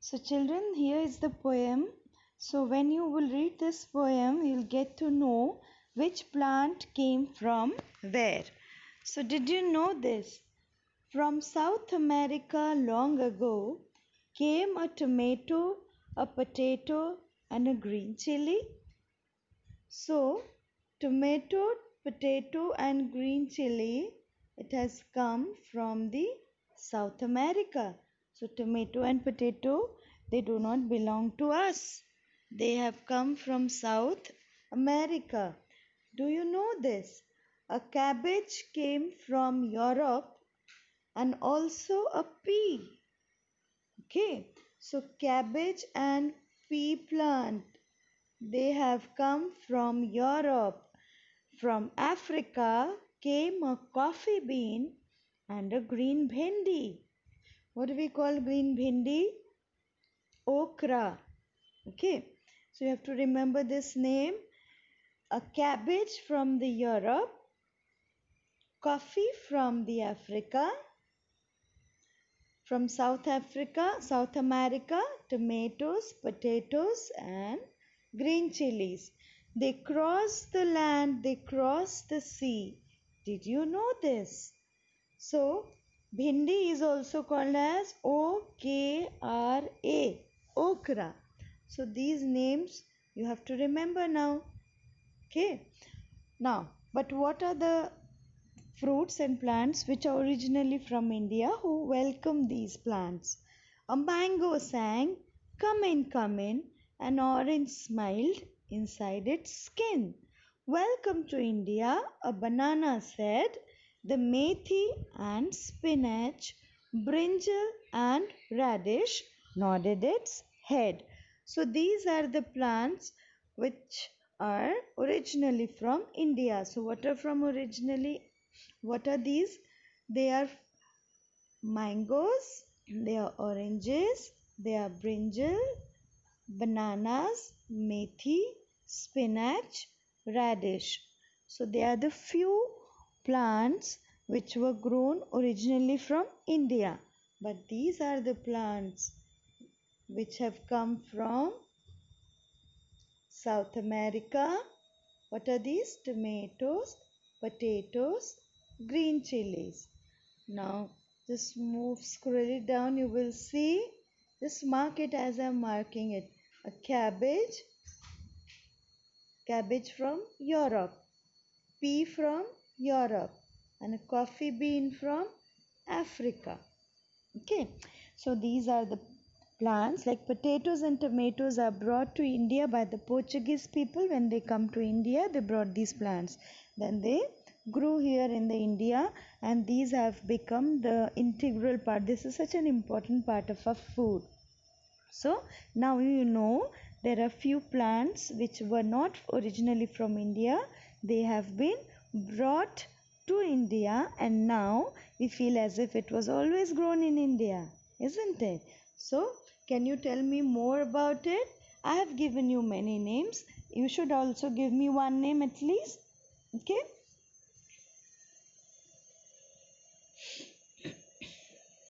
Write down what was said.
So children, here is the poem. So when you will read this poem, you'll get to know which plant came from where. So did you know this? From South America long ago came a tomato, a potato, and a green chili. So tomato, potato, and green chili, it has come from the South America. So tomato and potato, they do not belong to us. They have come from South America. Do you know this? A cabbage came from Europe and also a pea. Okay, so cabbage and pea plant, they have come from Europe. From Africa came a coffee bean and a green bhindi. What do we call green bhindi? Okra. Okay, so you have to remember this name. A cabbage from the Europe, coffee from the Africa, from South Africa, South America, tomatoes, potatoes, and green chilies. They cross the land, they cross the sea. Did you know this? So, bhindi is also called as Okra, okra. So, these names you have to remember now. Okay. Now, but what are the fruits and plants which are originally from India? Who welcomed these plants? A mango sang, come in, an orange smiled inside its skin. Welcome to India, a banana said, the methi and spinach, brinjal and radish nodded its head. So these are the plants which are originally from India. So what are from originally? What are these? They are mangoes, they are oranges, they are brinjal, bananas, methi, spinach, radish. So they are the few plants which were grown originally from India. But these are the plants which have come from South America. What are these? Tomatoes, potatoes, green chilies. Now just scroll it down, you will see, just mark it as I'm marking it. A cabbage from Europe, pea from Europe, and a coffee bean from Africa. Okay, so these are the plants. Like potatoes and tomatoes are brought to India by the Portuguese people. When they come to India, they brought these plants. Then they grew here in the India, and these have become the integral part. This is such an important part of our food. So now you know there are few plants which were not originally from India. They have been brought to India, and now we feel as if it was always grown in India, isn't it? So can you tell me more about it? I have given you many names. You should also give me one name at least. Okay.